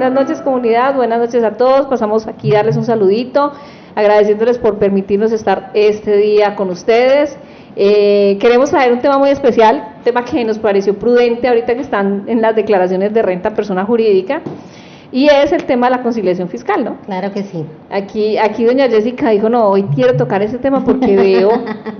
buenas noches comunidad, buenas noches a todos. Pasamos aquí a darles un saludito, agradeciéndoles por permitirnos estar este día con ustedes. Queremos traer un tema muy especial, un tema que nos pareció prudente ahorita que están en las declaraciones de renta persona jurídica, y es el tema de la conciliación fiscal, ¿no? Claro que sí. Aquí doña Jessica dijo, no, hoy quiero tocar ese tema porque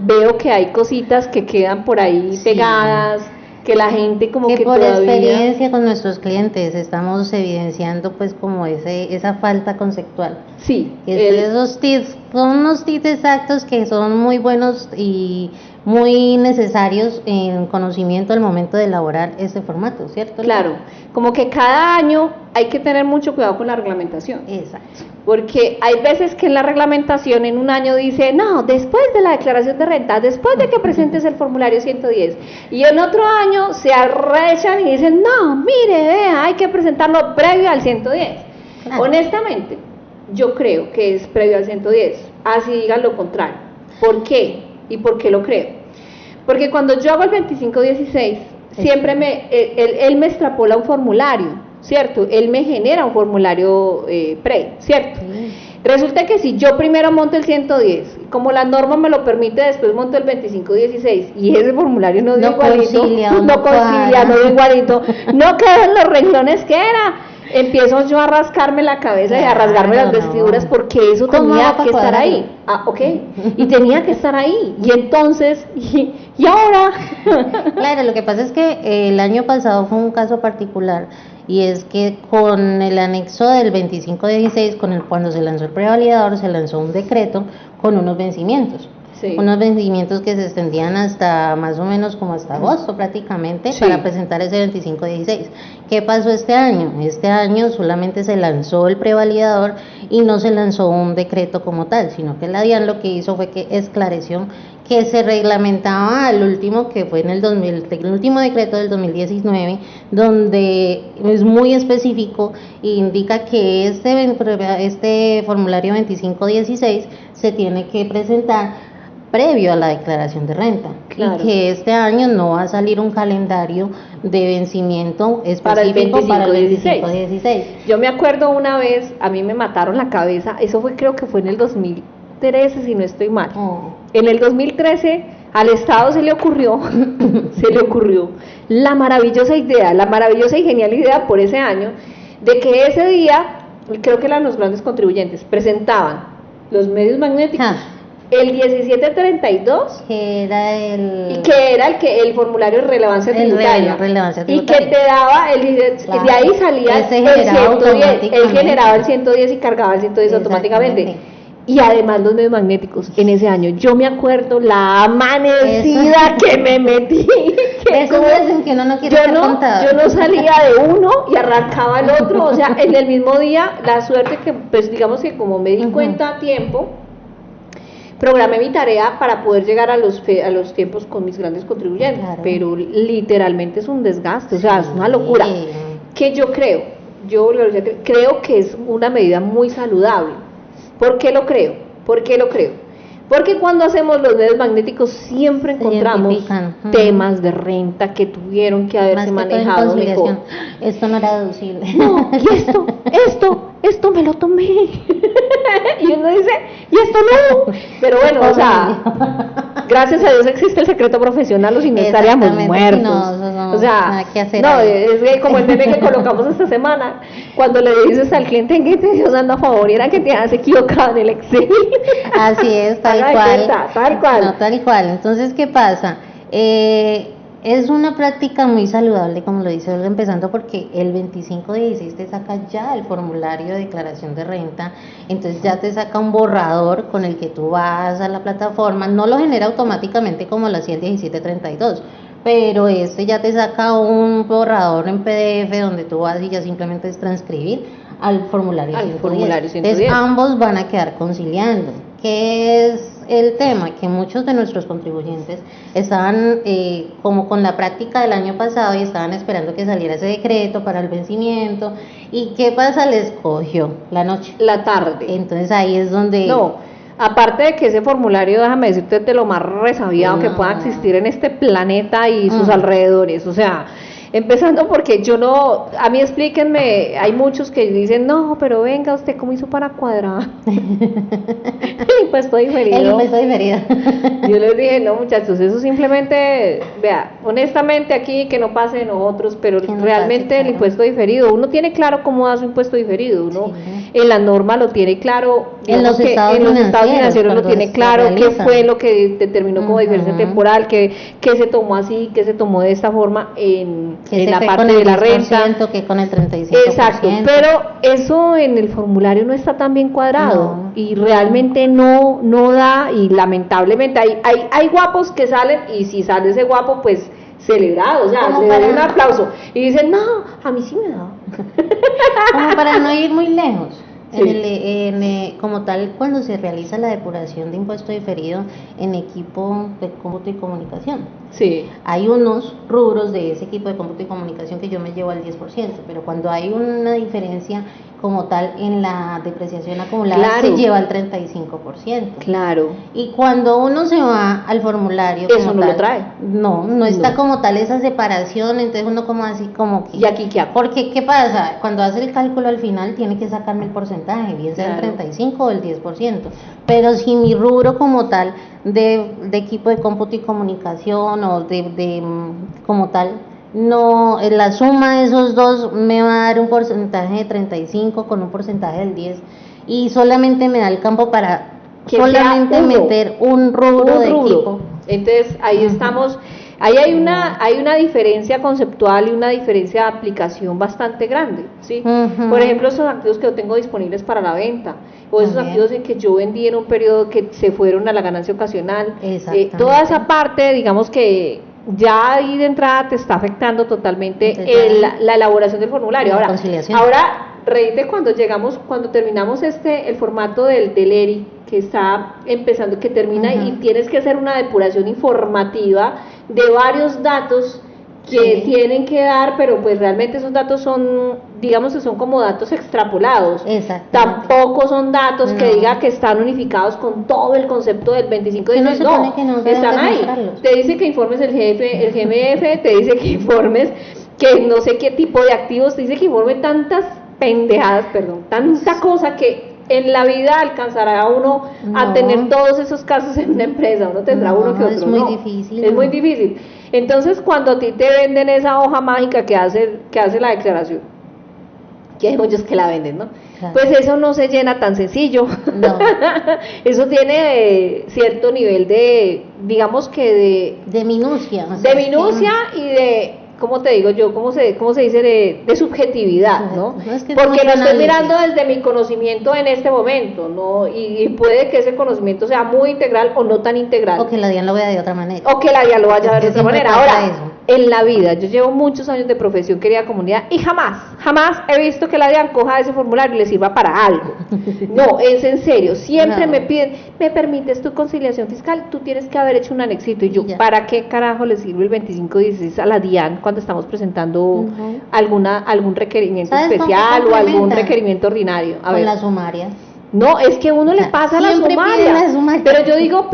veo que hay cositas que quedan por ahí pegadas, que la gente como que por todavía... experiencia con nuestros clientes estamos evidenciando pues como esa falta conceptual. Sí. Esos tips, son unos tips exactos que son muy buenos y muy necesarios en conocimiento al momento de elaborar este formato, ¿cierto? Claro, como que cada año hay que tener mucho cuidado con la reglamentación. Exacto. Porque hay veces que en la reglamentación en un año dice, no, después de la declaración de renta, después de que presentes el formulario 110, y en otro año se arrechan y dicen, no, mire, vea, hay que presentarlo previo al 110. Claro. Honestamente, yo creo que es previo al 110, así digan lo contrario. ¿Por qué? ¿Y por qué lo creo? Porque cuando yo hago el 2516, siempre él me extrapola un formulario, ¿cierto? Él me genera un formulario ¿cierto? Sí. Resulta que si yo primero monto el 110, como la norma me lo permite, después monto el 2516 y ese formulario no dio igualito, no dio igualito, no quedan los renglones que era. Empiezo yo a rascarme la cabeza y a rasgarme las vestiduras porque eso tenía que estar ahí. Ah, ok. Y tenía que estar ahí. Y entonces, ¿y ahora? Claro, lo que pasa es que el año pasado fue un caso particular y es que con el anexo del 2516, cuando se lanzó el prevalidador, se lanzó un decreto con unos vencimientos. Sí. Unos vencimientos que se extendían hasta más o menos como hasta agosto prácticamente, sí, para presentar ese 2516. ¿Qué pasó este año? Este año solamente se lanzó el prevalidador y no se lanzó un decreto como tal, sino que la DIAN lo que hizo fue que esclareció que se reglamentaba al último, que fue en el último decreto del 2019, donde es muy específico e indica que este formulario 2516 se tiene que presentar previo a la declaración de renta, claro, y que este año no va a salir un calendario de vencimiento específico para el 2516. Yo me acuerdo una vez, a mí me mataron la cabeza, eso creo que fue en el 2013 si no estoy mal. En el 2013 al Estado se le ocurrió la maravillosa idea, la maravillosa y genial idea por ese año, de que ese día, creo que eran los grandes contribuyentes, presentaban los medios magnéticos, el 1732, que era el formulario de relevancia tributaria, y que te daba de ahí salía el 110, él generaba el 110 y cargaba el 110 automáticamente. Y además los medios magnéticos en ese año, yo me acuerdo la amanecida que me metí, que uno no quiere yo no salía de uno y arrancaba el otro, o sea, en el mismo día, la suerte que, pues digamos que como me di cuenta a tiempo, programé mi tarea para poder llegar a los tiempos con mis grandes contribuyentes, claro, pero literalmente es un desgaste, o sea, es una locura, que yo creo que es una medida muy saludable. ¿Por qué lo creo? Porque cuando hacemos los medios magnéticos siempre encontramos temas de renta que tuvieron que haberse manejado mejor. Esto no era deducible. No, y esto me lo tomé. Y uno dice, y esto no. Pero bueno, o sea, gracias a Dios existe el secreto profesional, o si no estaríamos muertos. No, o sea, es como el meme que colocamos esta semana, cuando le dices al cliente en que te Dios anda a favor y era que te has equivocado en el Excel. Así es, tal cual. No, tal cual. Entonces, ¿qué pasa? Es una práctica muy saludable, como lo dice Olga, empezando porque el 2516 te saca ya el formulario de declaración de renta, entonces ya te saca un borrador con el que tú vas a la plataforma, no lo genera automáticamente como lo hacía el 1732, pero ya te saca un borrador en PDF donde tú vas y ya simplemente es transcribir al formulario 110. Entonces ambos van a quedar conciliando. ¿Qué es el tema? Que muchos de nuestros contribuyentes estaban como con la práctica del año pasado y estaban esperando que saliera ese decreto para el vencimiento. ¿Y qué pasa? Les cogió la noche, la tarde. Entonces ahí es donde... No, aparte de que ese formulario, déjame decirte, de lo más resabiado que pueda existir en este planeta y sus alrededores, o sea... Empezando porque yo no, a mí explíquenme, hay muchos que dicen, no, pero venga, ¿usted cómo hizo para cuadrar? El impuesto diferido. El impuesto diferido. Yo les dije, no muchachos, eso simplemente, vea, honestamente aquí que no pase de nosotros, pero Que no realmente pase, el claro. impuesto diferido, uno tiene claro cómo da su impuesto diferido, uno Sí. en la norma lo tiene claro, En los digamos que estados en los estados financieros lo cuando tiene se claro, qué realizan. fue lo que determinó como diferencia Ujú. temporal, qué se tomó así, qué se tomó de esta forma en Que se la fue parte con el de la renta. 10%, que con el 35%. Exacto, pero eso en el formulario no está tan bien cuadrado No. y realmente no da, y lamentablemente hay guapos que salen, y si sale ese guapo pues celebrado, o sea, Como le doy para- un aplauso y dicen, no, a mí sí me da. Como para no ir muy lejos, Sí. como tal, cuando se realiza la depuración de impuesto diferido en equipo de cómputo y comunicación, Sí, hay unos rubros de ese equipo de cómputo y comunicación que yo me llevo al 10%, pero cuando hay una diferencia como tal en la depreciación acumulada, Claro. se lleva al 35%. claro. Y cuando uno se va al formulario, Eso como no lo tal, trae. no está No. como tal esa separación, entonces uno como así como que... ¿Y aquí qué hago? Porque, ¿qué pasa? Cuando hace el cálculo al final tiene que sacarme el porcentaje, bien sea Claro. el 35 o el 10%, pero si mi rubro como tal de equipo de cómputo y comunicación o como tal, no, la suma de esos dos me va a dar un porcentaje de 35 con un porcentaje del 10 y solamente me da el campo para Que solamente sea uno. meter un rubro de rubro. equipo. Entonces ahí Ujú. estamos, ahí hay una diferencia conceptual y una diferencia de aplicación bastante grande, ¿sí? Ujú. Por ejemplo, esos activos que yo tengo disponibles para la venta, o esos También. activos en que yo vendí en un periodo que se fueron a la ganancia ocasional, Exactamente. toda esa parte, digamos que ya ahí de entrada te está afectando totalmente Entonces, la elaboración del formulario. la conciliación. Ahora reíte cuando terminamos el formato del ERI, que está empezando, que termina, Ujú. y tienes que hacer una depuración informativa de varios datos que Sí. tienen que dar, pero pues realmente esos datos son, digamos que son como datos extrapolados. Exactamente. Tampoco son datos que No. diga que están unificados con todo el concepto del 25 Que de no se supone que no deben están ahí. demostrarlos. Te dice que informes el GMF, te dice que informes que no sé qué tipo de activos, te dice que informe tantas pendejadas, perdón, tanta cosa que en la vida alcanzará uno a No. tener todos esos casos en una empresa, uno tendrá No, uno que otro, es muy no. difícil, Es no. muy difícil. Entonces, cuando a ti te venden esa hoja mágica que hace la declaración, que hay muchos que la venden, ¿no? Claro. Pues eso no se llena tan sencillo. No. Eso tiene cierto nivel de, digamos que De minucia. o sea, de es que- minucia y de, ¿cómo te digo yo? ¿Cómo se dice? De subjetividad, ¿no? No, es que es Porque mucho lo estoy análisis. mirando desde mi conocimiento en este momento, ¿no? Y puede que ese conocimiento sea muy integral o no tan integral. O que la DIAN lo vea de otra manera. O que la DIAN lo vaya a ver Es de que otra siempre manera. pasa Ahora, eso. en la vida, yo llevo muchos años de profesión, querida comunidad, y jamás he visto que la DIAN coja ese formulario y le sirva para algo. No, es en serio. Siempre No. me piden, ¿me permites tu conciliación fiscal? Tú tienes que haber hecho un anexito. Y yo, Y ya. ¿para qué carajo le sirve el 2516 a la DIAN cuando estamos presentando Ujú. algún requerimiento ¿Sabes con qué especial o algún complementa? requerimiento ordinario? A Con ver. las sumarias. No, es que uno O le sea, pasa la siempre sumaria. piden la sumaria. Pero yo digo,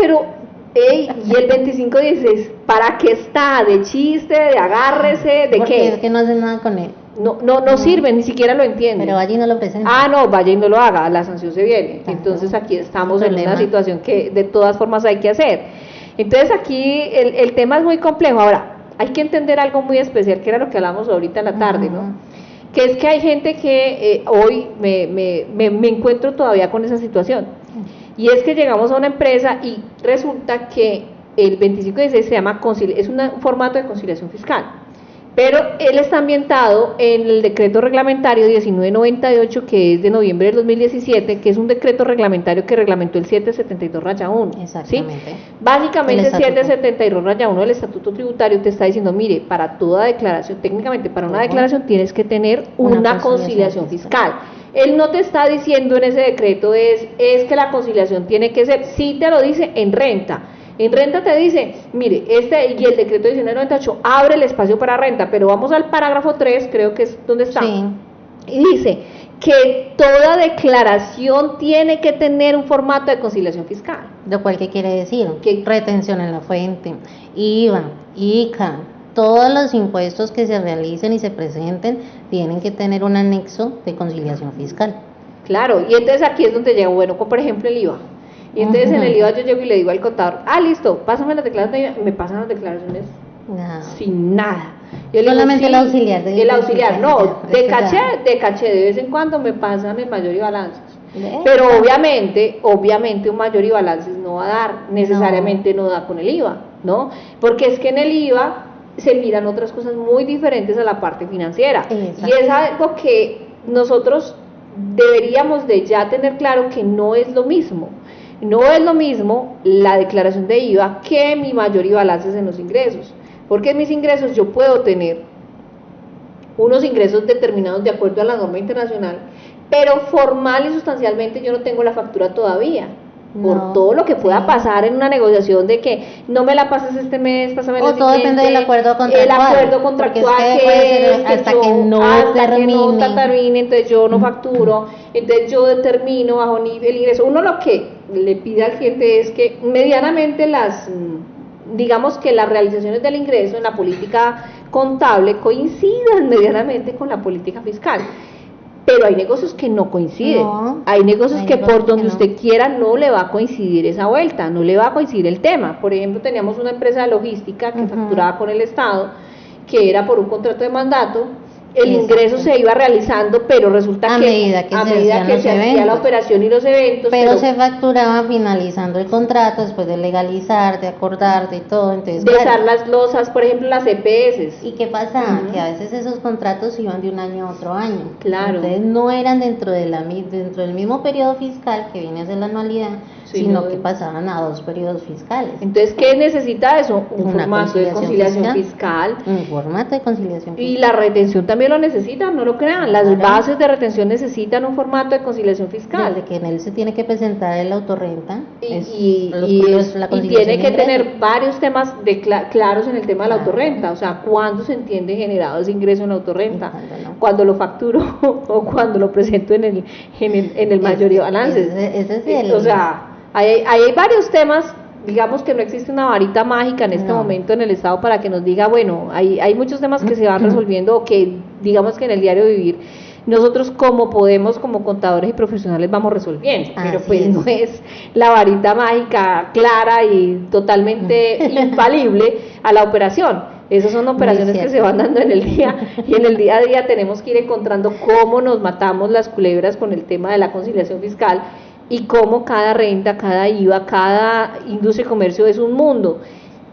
ey, y el 2516, ¿para qué está? ¿De chiste? ¿De agárrese? ¿De Porque es qué? que no hacen nada con él. No sirve, ni siquiera lo entiende. Pero allí no lo presentan. Ah, no, vaya y no lo haga, la sanción se viene. Claro. Entonces aquí estamos en Problema. una situación que de todas formas hay que hacer. Entonces aquí el tema es muy complejo. Ahora, hay que entender algo muy especial, que era lo que hablamos ahorita en la tarde, ¿no? Ujú. Que es que hay gente que hoy me encuentro todavía con esa situación. Y es que llegamos a una empresa y resulta que el 2516 se llama es un formato de conciliación fiscal. Pero él está ambientado en el decreto reglamentario 1998, que es de noviembre del 2017, que es un decreto reglamentario que reglamentó el 772-1. Exactamente. ¿sí? Básicamente El el estatuto. 772-1 del Estatuto Tributario te está diciendo, mire, para toda declaración, técnicamente para una Ujú. declaración tienes que tener Una una conciliación conciliación fiscal. Él no te está diciendo en ese decreto es que la conciliación tiene que ser, sí te lo dice en renta. En renta te dice, mire, y el decreto 1998 abre el espacio para renta, pero vamos al parágrafo 3, creo que es donde está, Sí. y dice que toda declaración tiene que tener un formato de conciliación fiscal. Lo cual, ¿qué quiere decir? ¿Qué? Retención en la fuente, IVA, ICA, todos los impuestos que se realicen y se presenten tienen que tener un anexo de conciliación fiscal. Claro, y entonces aquí es donde llega, bueno, por ejemplo el IVA. Y entonces en el IVA yo llego y le digo al contador, listo, pásame las declaraciones de IVA, me pasan las declaraciones sin nada. Yo le solamente digo, el auxiliar. El auxiliar, no, de caché, de vez en cuando me pasan el mayor y balances. Pero obviamente un mayor y balances no va a dar, necesariamente no da con el IVA, ¿no? Porque es que en el IVA se miran otras cosas muy diferentes a la parte financiera. Y es algo que nosotros deberíamos de ya tener claro que no es lo mismo. No es lo mismo la declaración de IVA que mi mayor y balances en los ingresos. Porque en mis ingresos yo puedo tener unos ingresos determinados de acuerdo a la norma internacional, pero formal y sustancialmente yo no tengo la factura todavía. Por todo lo que pueda pasar en una negociación de que no me la pases este mes, pásame el siguiente. O todo depende del acuerdo contractual. El acuerdo contractual es que hasta que no termine, entonces yo no facturo, entonces yo determino bajo el ingreso. Uno lo que le pide al cliente es que medianamente digamos que las realizaciones del ingreso en la política contable coincidan medianamente con la política fiscal. Pero hay negocios que no coinciden, hay negocios que por donde usted quiera no le va a coincidir esa vuelta, no le va a coincidir el tema. Por ejemplo, teníamos una empresa de logística que facturaba con el Estado, que era por un contrato de mandato, el ingreso se iba realizando, pero resulta a medida que se hacía la operación y los eventos. Pero se facturaba finalizando el contrato, después de legalizar, de acordar, de todo. Entonces, de usar las losas, por ejemplo, las EPS. ¿Y qué pasa? Que a veces esos contratos iban de un año a otro año. Claro. Entonces no eran dentro del mismo periodo fiscal que viene a ser la anualidad, sino que pasaban a 2 periodos fiscales. Entonces, ¿qué necesita eso? Un formato de conciliación fiscal. Un formato de conciliación fiscal. Y la retención también lo necesitan, no lo crean. Las bases de retención necesitan un formato de conciliación fiscal. Desde que en él se tiene que presentar el autorrenta. Y tiene que tener varios temas claros en el tema de la autorrenta. O sea, ¿cuándo se entiende generado ese ingreso en la autorrenta? ¿Cuándo lo facturo o cuando lo presento en el mayor y balances? O sea, hay varios temas. Digamos que no existe una varita mágica en este momento en el Estado para que nos diga, bueno, hay muchos temas que se van resolviendo o que digamos que en el diario vivir nosotros como podemos, como contadores y profesionales vamos resolviendo, pero pues no es la varita mágica clara y totalmente infalible a la operación. Esas son operaciones que se van dando en el día y en el día a día tenemos que ir encontrando cómo nos matamos las culebras con el tema de la conciliación fiscal y cómo cada renta, cada IVA, cada industria y comercio es un mundo.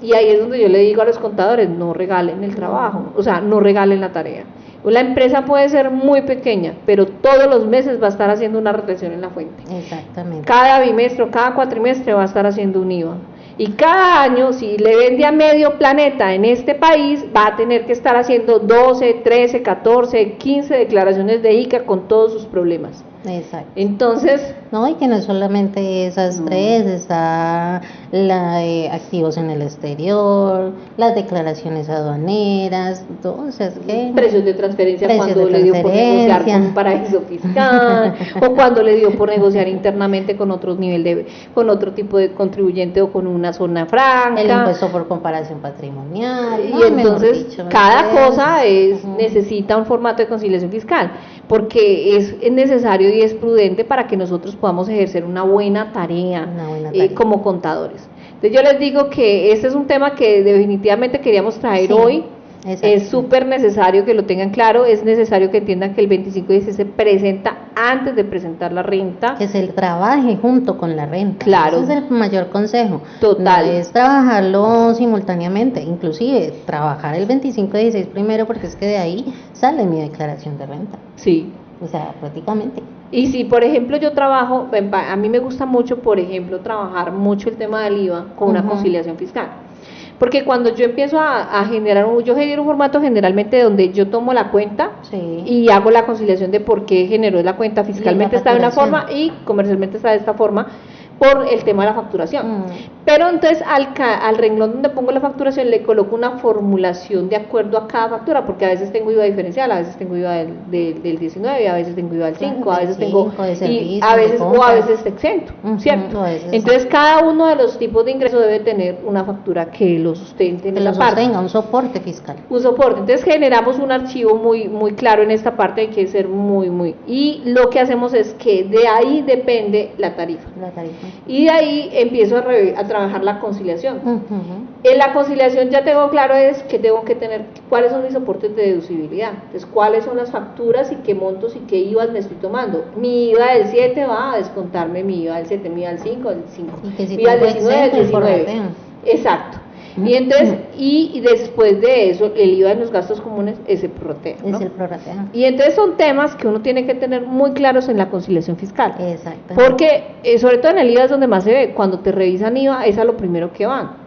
Y ahí es donde yo le digo a los contadores, no regalen el trabajo, o sea, no regalen la tarea. La empresa puede ser muy pequeña, pero todos los meses va a estar haciendo una retención en la fuente. Exactamente. Cada bimestre, cada cuatrimestre va a estar haciendo un IVA. Y cada año, si le vende a medio planeta en este país, va a tener que estar haciendo 12, 13, 14, 15 declaraciones de ICA con todos sus problemas. Exacto. Entonces, no, y que no solamente esas tres, está la de activos en el exterior, las declaraciones aduaneras, entonces, ¿qué? Precios de transferencia cuando le dio por negociar con un paraíso fiscal, o cuando le dio por negociar internamente con otro con otro tipo de contribuyente o con una zona franca. El impuesto por comparación patrimonial. Y entonces, cada cosa necesita un formato de conciliación fiscal, porque es necesario y es prudente para que nosotros podamos ejercer una buena tarea, como contadores. Entonces yo les digo que este es un tema que definitivamente queríamos traer hoy. Es súper necesario que lo tengan claro, es necesario que entiendan que el 25/16 se presenta antes de presentar la renta. Que se trabaje junto con la renta. Claro. Ese es el mayor consejo. Total. No es trabajarlo simultáneamente, inclusive trabajar el 25/16 primero, porque es que de ahí sale mi declaración de renta. Sí. O sea, prácticamente. Y si, por ejemplo, yo trabajo, a mí me gusta mucho, por ejemplo, trabajar mucho el tema del IVA con una conciliación fiscal. Porque cuando yo empiezo a generar, yo genero un formato generalmente donde yo tomo la cuenta y hago la conciliación de por qué generó la cuenta, fiscalmente está de una forma y comercialmente está de esta forma, por el tema de la facturación. Pero entonces al renglón donde pongo la facturación le coloco una formulación de acuerdo a cada factura, porque a veces tengo IVA diferencial, a veces tengo IVA del 19, a veces tengo IVA del 5, a veces tengo y a veces o a veces exento, ¿cierto? Entonces cada uno de los tipos de ingresos debe tener una factura que lo sustente en esa parte. Un soporte fiscal. Un soporte. Entonces generamos un archivo muy claro en esta parte, hay que ser muy y lo que hacemos es que de ahí depende la tarifa. Y de ahí empiezo a trabajar la conciliación. En la conciliación ya tengo claro es que tengo que tener cuáles son mis soportes de deducibilidad, entonces cuáles son las facturas y qué montos y qué IVAs me estoy tomando. Mi IVA del 7 va a descontarme mi IVA del 7, mi IVA del 5, del 5, mi IVA del 19, del 19. Exacto. Y entonces, y después de eso, el IVA de los gastos comunes es el prorrateo, ¿no? Es el prorrateo. Y entonces son temas que uno tiene que tener muy claros en la conciliación fiscal. Exacto. Porque, sobre todo en el IVA es donde más se ve, cuando te revisan IVA, es a lo primero que van.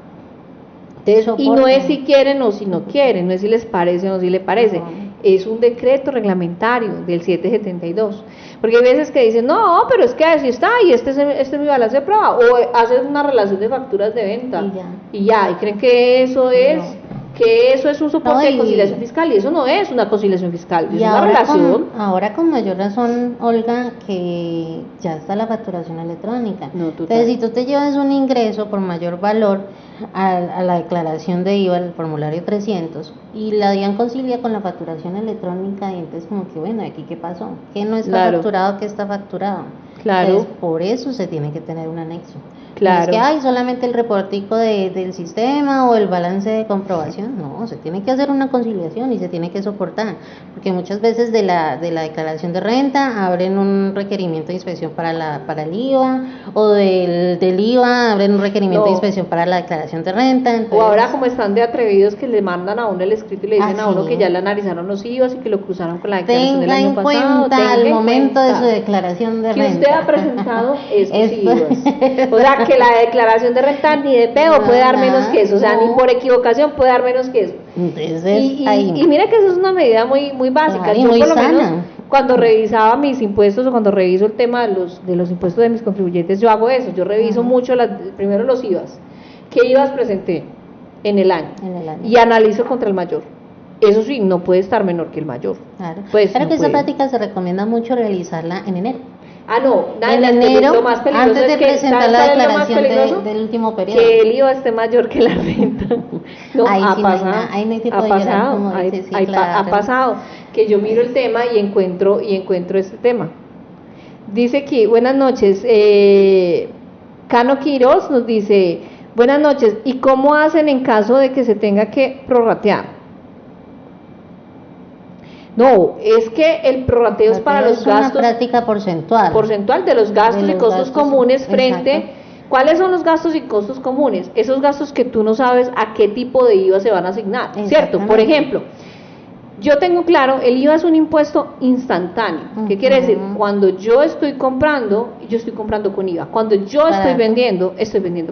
Entonces, y no es si quieren o si no quieren, no es si les parece o no si les parece. Es un decreto reglamentario del 772. Porque hay veces que dicen, no, pero es que así está, y este es mi balance de prueba, o hacen una relación de facturas de venta, y creen que eso es un soporte de conciliación fiscal, y eso no es una conciliación fiscal, es una relación. Ahora con mayor razón, Olga, que ya está la facturación electrónica. Entonces, si tú te llevas un ingreso por mayor valor a la declaración de IVA, el formulario 300, y la DIAN concilia con la facturación electrónica, y entonces como que bueno, aquí qué pasó, qué no está facturado, qué está facturado. Entonces, por eso se tiene que tener un anexo. No es que hay solamente el reportico del sistema o el balance de comprobación, no, se tiene que hacer una conciliación y se tiene que soportar, porque muchas veces de la declaración de renta abren un requerimiento de inspección para el IVA, o del IVA abren un requerimiento de inspección para la declaración de renta. Entonces, o ahora como están de atrevidos que le mandan a uno el escrito y le dicen a uno que ya le analizaron los IVAs y que lo cruzaron con la declaración del año pasado. Tenga en cuenta al momento de su declaración de renta. Que usted ha presentado esos IVAs. O sea, que la declaración de renta ni de pego puede dar menos que eso, o sea, ni por equivocación puede dar menos que eso. Entonces, y mira que eso es una medida muy básica. Yo por lo sana. menos cuando revisaba mis impuestos o cuando reviso el tema de los impuestos de mis contribuyentes, yo hago eso, yo reviso mucho primero los IVAs. ¿Qué IVAs presenté en el año? Y analizo contra el mayor. Eso sí, no puede estar menor que el mayor. Claro. Pues, pero que esa práctica se recomienda mucho realizarla en enero. En enero, lo más peligroso antes de es que, presentar la declaración del último periodo, que el IVA esté mayor que la renta. No, ahí ha sí pasado, ahí no hay tipo ha de pasado, llorar, como dice, sí, claro. Ha pasado que yo miro el tema y encuentro este tema. Dice aquí, buenas noches, Cano Quiroz nos dice, buenas noches, ¿y cómo hacen en caso de que se tenga que prorratear? No, es que el prorrateo es para los gastos. Es una práctica porcentual. Porcentual de los gastos y costos comunes frente. Exacto. ¿Cuáles son los gastos y costos comunes? Esos gastos que tú no sabes a qué tipo de IVA se van a asignar, ¿cierto? Por ejemplo, yo tengo claro, el IVA es un impuesto instantáneo. ¿Qué quiere decir? Cuando yo estoy comprando con IVA. Cuando yo estoy vendiendo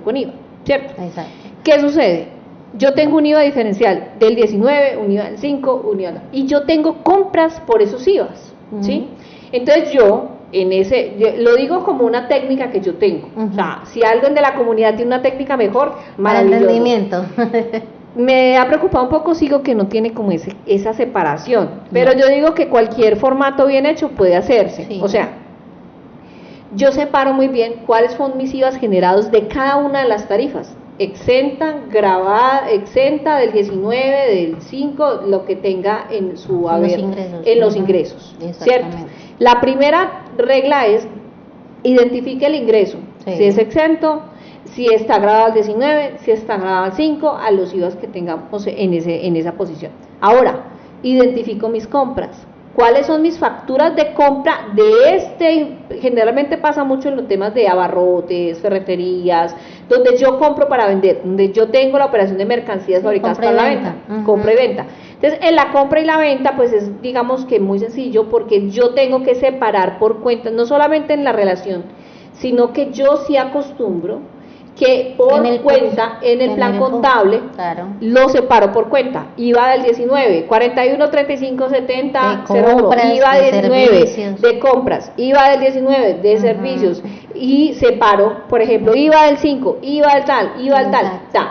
con IVA, ¿cierto? Exacto. ¿Qué sucede? Yo tengo un IVA diferencial del 19, un IVA del 5, un IVA, y yo tengo compras por esos IVAs, ¿sí? Entonces yo lo digo como una técnica que yo tengo. O sea, si alguien de la comunidad tiene una técnica mejor, maravilloso. Entendimiento. Me ha preocupado un poco, sigo que no tiene como esa separación, pero yo digo que cualquier formato bien hecho puede hacerse. Sí. O sea, yo separo muy bien cuáles son mis IVAs generados de cada una de las tarifas. Exenta del 19, del 5, lo que tenga en su haber, en los ingresos, ¿cierto? La primera regla es identifique el ingreso, si es exento, si está grabado al 19, si está grabado al 5, a los IVAs que tengamos en esa posición. Ahora, identifico mis compras. ¿Cuáles son mis facturas de compra generalmente pasa mucho en los temas de abarrotes, ferreterías, donde yo compro para vender, donde yo tengo la operación de mercancías fabricadas para la venta, compra y venta. Entonces, en la compra y la venta, pues es, digamos que muy sencillo, porque yo tengo que separar por cuentas, no solamente en la relación, sino que yo sí acostumbro que por cuenta, en el plan contable, lo separo por cuenta. IVA del 19, 41, 35, 70, 01, IVA del 19 de compras, IVA del 19 de servicios, y separo, por ejemplo, IVA del 5, IVA del tal, IVA del tal, Exacto. tal.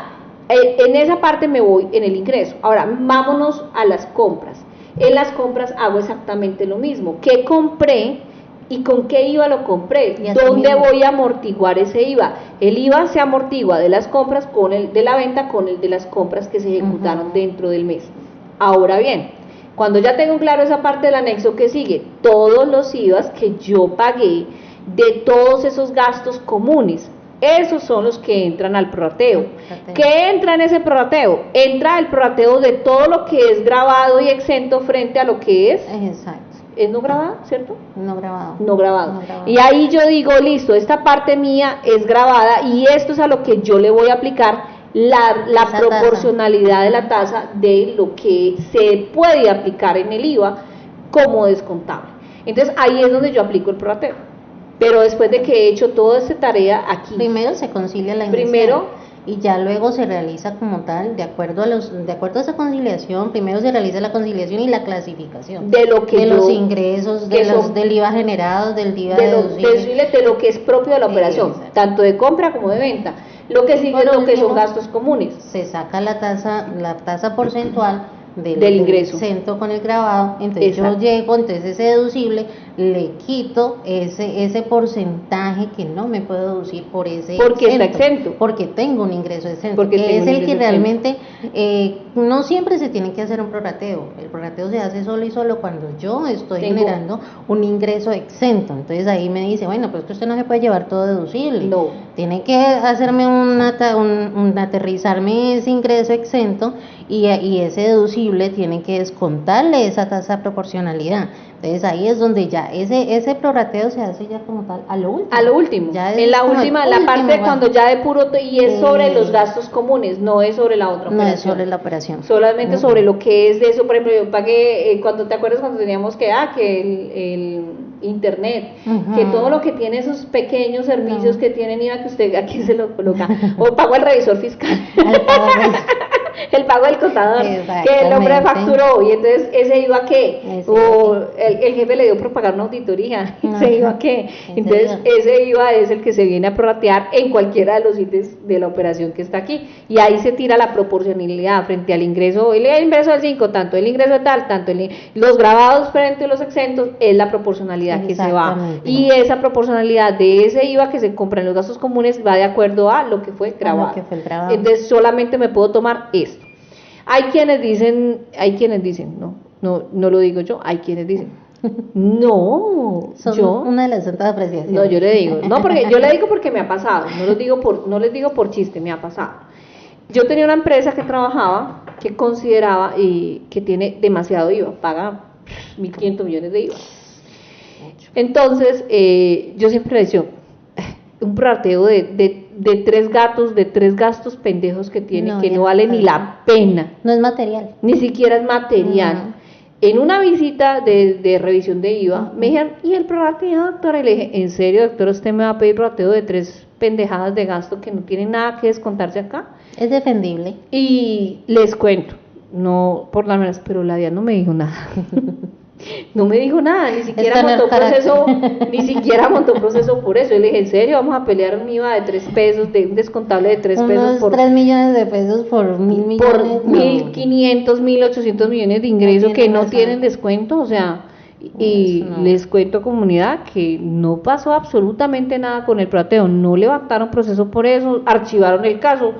En esa parte me voy en el ingreso. Ahora, vámonos a las compras. En las compras hago exactamente lo mismo. ¿Qué compré y con qué IVA lo compré? Y así ¿Dónde mismo. voy a amortiguar ese IVA? El IVA se amortigua de las compras con el de la venta con el de las compras que se ejecutaron dentro del mes. Ahora bien, cuando ya tengo claro esa parte del anexo que sigue, todos los IVAs que yo pagué de todos esos gastos comunes, esos son los que entran al prorrateo. ¿Qué entra en ese prorrateo? Entra el prorrateo de todo lo que es grabado y exento frente a lo que es Exacto. ¿Es no grabado, cierto? No grabado. No grabado. No grabado. Y ahí yo digo, listo, esta parte mía es grabada y esto es a lo que yo le voy a aplicar la Esa proporcionalidad de la tasa de lo que se puede aplicar en el IVA como descontable. Entonces ahí es donde yo aplico el prorrateo. Pero después de que he hecho toda esta tarea aquí. Primero se concilia la inicial. Primero y ya luego se realiza como tal, de acuerdo a esa conciliación, primero se realiza la conciliación y la clasificación de lo que de los ingresos, del IVA generado, del IVA deducible, de lo que es propio de la operación, exacto. Tanto de compra como de venta. Lo que sigue es lo que son gastos comunes. Se saca la tasa porcentual del ingreso exento con el grabado, entonces exacto. Yo llego, entonces ese deducible le quito ese porcentaje que no me puedo deducir por ese porque está exento, porque tengo un ingreso exento, porque que es el que realmente exento. No siempre se tiene que hacer un prorrateo, el prorrateo se hace solo y solo cuando yo estoy generando un ingreso exento, entonces ahí me dice, bueno, pues que usted no se puede llevar todo deducible, no. Tiene que hacerme aterrizarme ese ingreso exento y ese deducible tiene que descontarle esa tasa de proporcionalidad. Entonces ahí es donde ya ese prorrateo se hace ya como tal a lo último. A lo último, en la última, la parte cuando ya de puro y es sobre los gastos comunes, no es sobre la otra operación. No es sobre la operación. Solamente sobre lo que es de eso, por ejemplo, yo pagué, cuando te acuerdas cuando teníamos que el internet, que todo lo que tiene esos pequeños servicios que tienen IVA que usted aquí se lo coloca, o pago al revisor fiscal. El pago del contador, que el hombre facturó y entonces ese iba a qué, o el jefe le dio por pagar una auditoría, ese iba a qué, entonces ese IVA es el que se viene a prorratear en cualquiera de los ítems de la operación que está aquí y ahí se tira la proporcionalidad frente al ingreso, el ingreso del 5, tanto el ingreso de tal, tanto los grabados frente a los exentos, es la proporcionalidad que se va y esa proporcionalidad de ese IVA que se compra en los gastos comunes va de acuerdo a lo que fue grabado, entonces solamente me puedo tomar esto. Hay quienes dicen, no lo digo yo, hay quienes dicen, no, son una de las santas apreciaciones. No, yo le digo, no, porque yo le digo porque me ha pasado, no les digo por chiste, me ha pasado. Yo tenía una empresa que trabajaba, que consideraba que tiene demasiado IVA, paga 1.500 millones de IVA. Entonces, yo siempre le decía, un prorrateo de tres gastos pendejos que tiene, que no vale ni la pena. No es material. Ni siquiera es material. En una visita de revisión de IVA, me dijeron, ¿y el prorrateo, doctora? Y le dije, ¿en serio, doctora, usted me va a pedir prorrateo de 3 pendejadas de gasto que no tienen nada que descontarse acá? Es defendible. Y les cuento, no por la menos, pero la DIAN no me dijo nada. No me dijo nada, ni siquiera montó proceso por eso. Yo le dije, ¿en serio vamos a pelear un IVA de 3 pesos, de un descontable de 3 pesos por 3 millones de pesos por 1.000 millones? Por 1.500, 1.800 millones de ingresos que no tienen descuento, o sea, y les cuento, comunidad, que no pasó absolutamente nada con el prorrateo, no levantaron proceso por eso, archivaron el caso.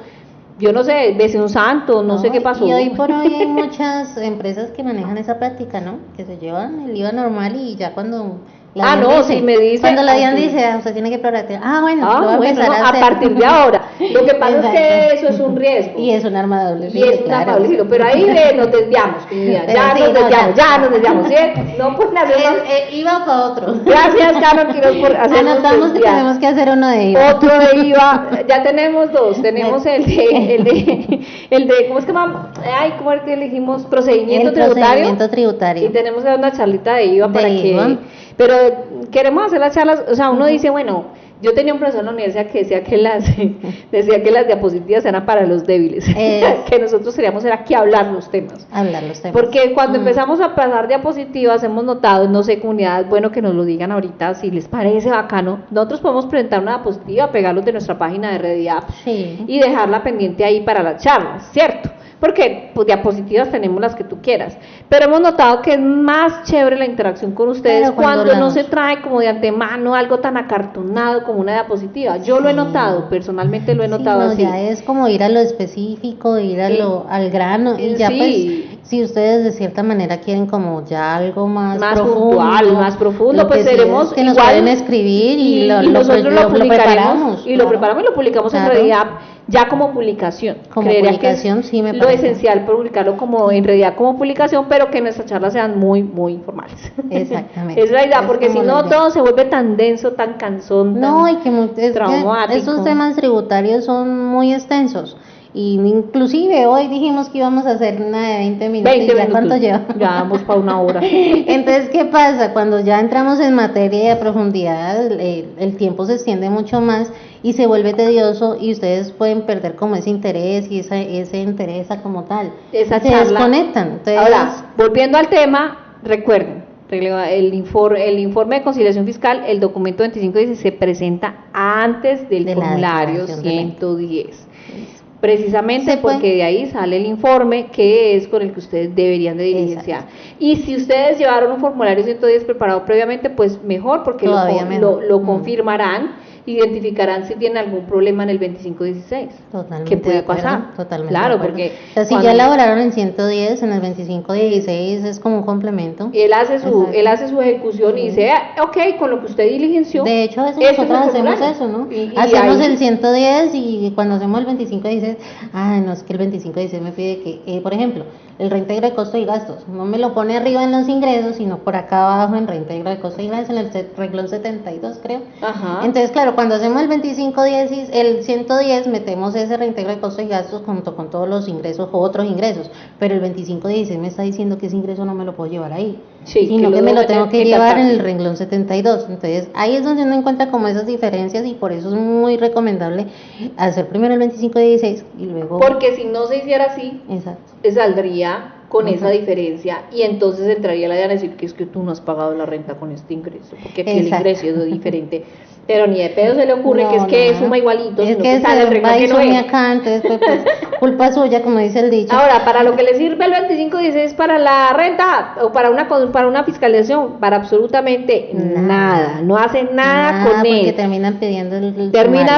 Yo no sé, desde un santo, no sé qué pasó. Y hoy por hoy hay muchas empresas que manejan esa práctica, ¿no? Que se llevan el IVA normal y ya cuando si me dice, cuando la DIAN dice, usted tiene que prorratear. A partir de ahora. Lo que pasa es que eso es un riesgo. Y es un arma de doble filo. Y es un arma de doble filo, pero ahí nos desviamos, ya nos desviamos, ¿sí? No, pues IVA para otro. Gracias, Carmen Quiroz, por hacernos anotamos que tenemos que hacer uno de IVA. Otro de IVA, ya tenemos 2, tenemos el de, ¿cómo es que llama? ¿Cómo es que elegimos? Procedimiento tributario. Y tenemos que dar una charlita de IVA para que... Pero queremos hacer las charlas, o sea, uno dice, bueno, Yo tenía un profesor en la universidad que decía que decía que las diapositivas eran para los débiles, que nosotros teníamos era que hablar los temas. Hablar los temas. Porque cuando empezamos a pasar diapositivas hemos notado, no sé, comunidad, bueno, que nos lo digan ahorita, si les parece bacano, nosotros podemos presentar una diapositiva, pegarlos de nuestra página de RediApp y dejarla pendiente ahí para las charlas, ¿cierto? Porque pues, diapositivas tenemos las que tú quieras, pero hemos notado que es más chévere la interacción con ustedes cuando no se trae como de antemano algo tan acartonado como una diapositiva. Yo lo he notado, personalmente lo he notado así. Ya es como ir a lo específico, ir a al grano, y ya pues, si ustedes de cierta manera quieren como ya algo más profundo, pues seremos que nos pueden escribir y nosotros lo preparamos. Y lo preparamos y lo publicamos en RediApp. Ya como publicación, creería que sí me lo esencial publicarlo como en realidad como publicación, pero que nuestras charlas sean muy informales. Exactamente. Es la idea, porque si no todo se vuelve tan denso, tan cansón, tan traumático. Que esos temas tributarios son muy extensos. Y inclusive hoy dijimos que íbamos a hacer una de 20 minutos. ¿Y ya cuánto lleva? Ya vamos para una hora. Entonces, ¿qué pasa? Cuando ya entramos en materia de profundidad, el tiempo se extiende mucho más y se vuelve tedioso y ustedes pueden perder como ese interés y ese interés como tal. Esa se charla. Desconectan. Entonces, ahora, volviendo al tema, recuerden, el informe de conciliación fiscal, el documento 2510 se presenta antes del formulario 110. Precisamente porque de ahí sale el informe que es con el que ustedes deberían de diligenciar. Y si ustedes llevaron un formulario 110 preparado previamente, pues mejor, porque lo confirmarán, identificarán si tienen algún problema en el 2516. Totalmente. ¿Qué puede pasar? Totalmente. Claro, porque o sea, si ya elaboraron en 110, en el 2516 es como un complemento. Él hace su ejecución y dice, ok, con lo que usted diligenció. De hecho, a veces nosotros hacemos eso, ¿no? Hacemos el 110 y cuando hacemos el 2516, no, es que el 2516 me pide que, por ejemplo, el reintegro de costos y gastos, no me lo pone arriba en los ingresos, sino por acá abajo en reintegro de costos y gastos, en el renglón 72, creo. Ajá. Entonces, claro, cuando hacemos el 2510 y el 110, metemos ese reintegro de costos y gastos junto con todos los ingresos o otros ingresos, pero el 2516 me está diciendo que ese ingreso no me lo puedo llevar ahí, sino que me lo tengo que llevar en el renglón 72. Entonces, ahí es donde uno encuentra como esas diferencias y por eso es muy recomendable hacer primero el 2516 y luego... Porque si no se hiciera así, saldría con esa diferencia y entonces entraría la idea de decir que es que tú no has pagado la renta con este ingreso, porque aquí el ingreso es diferente. Pero ni de pedo se le ocurre que es suma igualito, es sino que sale el renglón que no es. Acá, entonces, pues, culpa suya, como dice el dicho. Ahora, para lo que le sirve el 2516 para la renta o para una fiscalización, para absolutamente nada, no hacen nada con él. Porque terminan pidiendo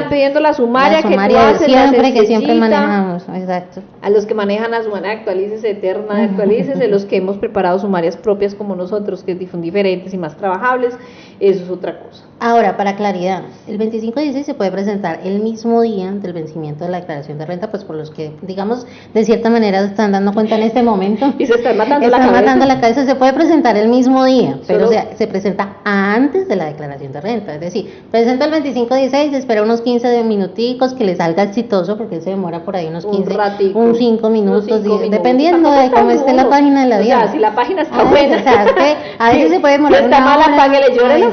pidiendo la sumaria que tú haces, que siempre manejamos, exacto. A los que manejan la sumaria, actualícese eterna, actualícese, los que hemos preparado sumarias propias como nosotros, que son diferentes y más trabajables, eso es otra cosa. Ahora, para claridad, el 2516 se puede presentar el mismo día del vencimiento de la declaración de renta, pues por los que, digamos, de cierta manera están dando cuenta en este momento. Y se están matando la cabeza. Se puede presentar el mismo día, pero se presenta antes de la declaración de renta. Es decir, presenta el 2516, espera unos 15 minuticos que le salga exitoso, porque se demora por ahí unos 15, unos 5 minutos, dependiendo de cómo esté la página de la vida. O sea, si la página está buena. O sea, a veces se puede demorar una hora. Si está mala, páguele, llórelo.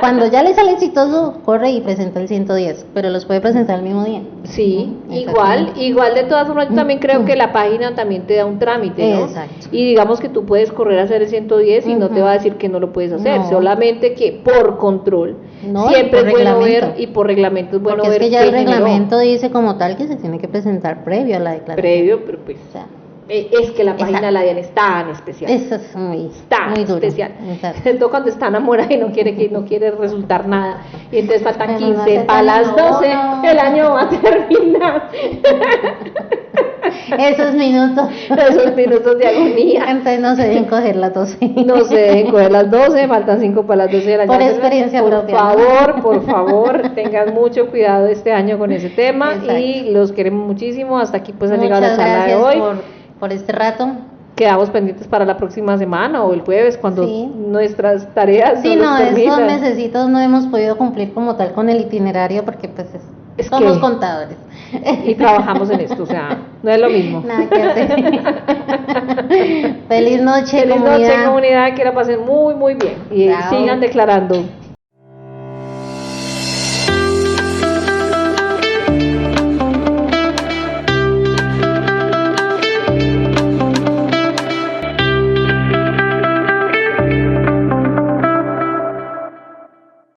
Cuando ya le sale exitoso, corre y presenta el 110, pero los puede presentar el mismo día. Sí, igual de todas formas, yo también creo que la página también te da un trámite, ¿no? Exacto. Y digamos que tú puedes correr a hacer el 110 y no te va a decir que no lo puedes hacer, solamente que por control, siempre es bueno ver, y por reglamento es bueno ver. Porque es que ya el reglamento dice como tal que se tiene que presentar previo a la declaración. Previo, pero pues... O sea, es que la página de la DIAN es tan especial. Eso es muy especial. Todo cuando está enamorada y no quiere resultar nada. Y entonces faltan 15 para las 12, el año va a terminar. Esos minutos de agonía. Entonces no se deben coger las 12. No se deben coger las 12, faltan 5 para las 12 del año. Por experiencia propia. Por favor, tengan mucho cuidado este año con ese tema. Y los queremos muchísimo. Hasta aquí pues ha llegado la charla de hoy. Por este rato. Quedamos pendientes para la próxima semana o el jueves cuando nuestras tareas estos mesecitos no hemos podido cumplir como tal con el itinerario porque pues somos contadores y trabajamos en esto, o sea, no es lo mismo. Nada que hacer. Feliz noche, comunidad, que la pasen muy bien y sigan declarando.